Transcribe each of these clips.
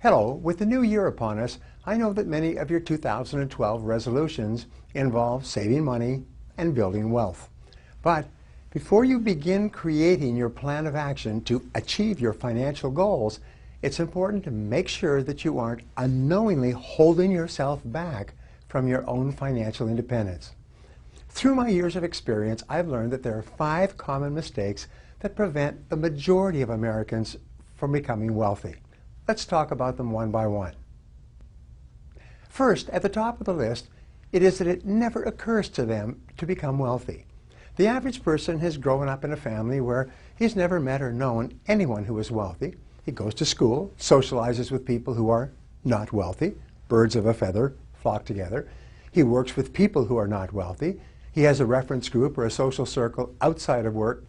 Hello, with the new year upon us, I know that many of your 2012 resolutions involve saving money and building wealth. But before you begin creating your plan of action to achieve your financial goals, it's important to make sure that you aren't unknowingly holding yourself back from your own financial independence. Through my years of experience, I've learned that there are 5 common mistakes that prevent the majority of Americans from becoming wealthy. Let's talk about them one by one. First, at the top of the list, it is that it never occurs to them to become wealthy. The average person has grown up in a family where he's never met or known anyone who is wealthy. He goes to school, socializes with people who are not wealthy. Birds of a feather flock together. He works with people who are not wealthy. He has a reference group or a social circle outside of work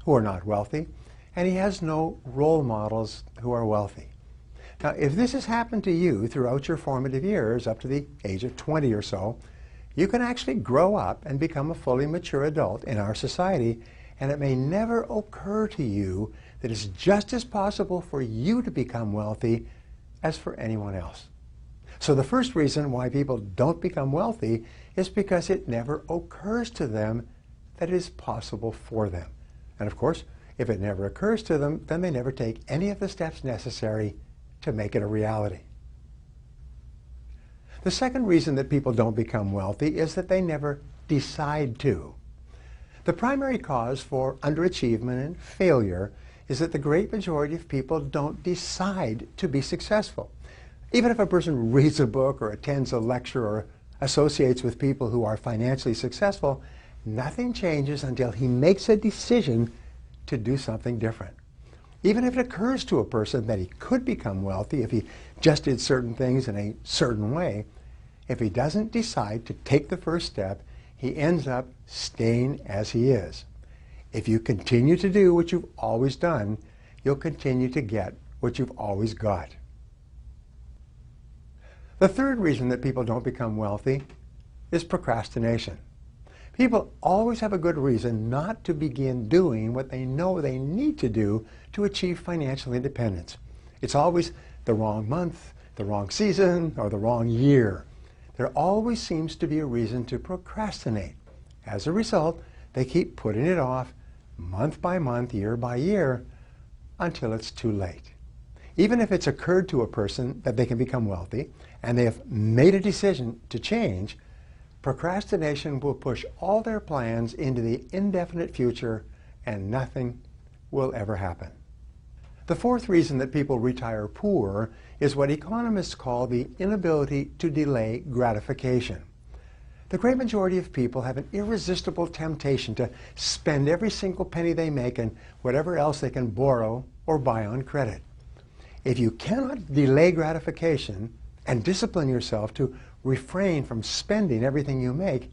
who are not wealthy. And he has no role models who are wealthy. Now, if this has happened to you throughout your formative years, up to the age of 20 or so, you can actually grow up and become a fully mature adult in our society, and it may never occur to you that it's just as possible for you to become wealthy as for anyone else. So the first reason why people don't become wealthy is because it never occurs to them that it is possible for them. And of course, if it never occurs to them, then they never take any of the steps necessary to make it a reality. The second reason that people don't become wealthy is that they never decide to. The primary cause for underachievement and failure is that the great majority of people don't decide to be successful. Even if a person reads a book or attends a lecture or associates with people who are financially successful, nothing changes until he makes a decision to do something different. Even if it occurs to a person that he could become wealthy if he just did certain things in a certain way, if he doesn't decide to take the first step, he ends up staying as he is. If you continue to do what you've always done, you'll continue to get what you've always got. The third reason that people don't become wealthy is procrastination. People always have a good reason not to begin doing what they know they need to do to achieve financial independence. It's always the wrong month, the wrong season, or the wrong year. There always seems to be a reason to procrastinate. As a result, they keep putting it off month by month, year by year, until it's too late. Even if it's occurred to a person that they can become wealthy, and they have made a decision to change, procrastination will push all their plans into the indefinite future, and nothing will ever happen. The fourth reason that people retire poor is what economists call the inability to delay gratification. The great majority of people have an irresistible temptation to spend every single penny they make and whatever else they can borrow or buy on credit. If you cannot delay gratification and discipline yourself to refrain from spending everything you make,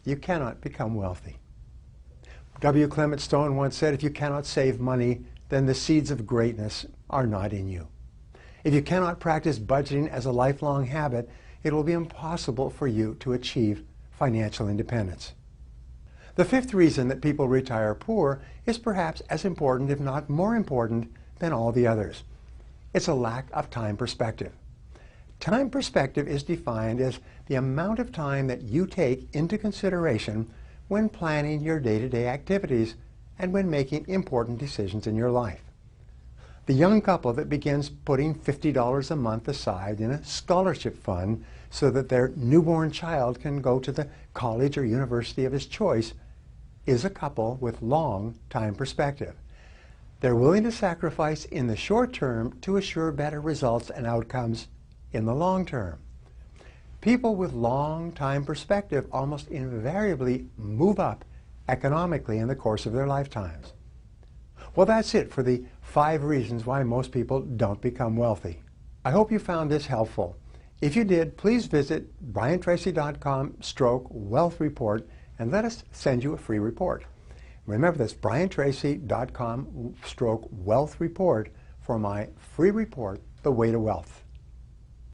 you cannot become wealthy. W. Clement Stone once said, if you cannot save money, then the seeds of greatness are not in you. If you cannot practice budgeting as a lifelong habit, it will be impossible for you to achieve financial independence. The fifth reason that people retire poor is perhaps as important, if not more important, than all the others. It's a lack of time perspective. Time perspective is defined as the amount of time that you take into consideration when planning your day-to-day activities and when making important decisions in your life. The young couple that begins putting $50 a month aside in a scholarship fund so that their newborn child can go to the college or university of his choice is a couple with long time perspective. They're willing to sacrifice in the short term to assure better results and outcomes in the long term. People with long time perspective almost invariably move up economically in the course of their lifetimes. Well, that's it for the 5 reasons why most people don't become wealthy. I hope you found this helpful. If you did, please visit briantracy.com/wealth report and let us send you a free report. Remember, that's briantracy.com/wealth report for my free report, The Way to Wealth.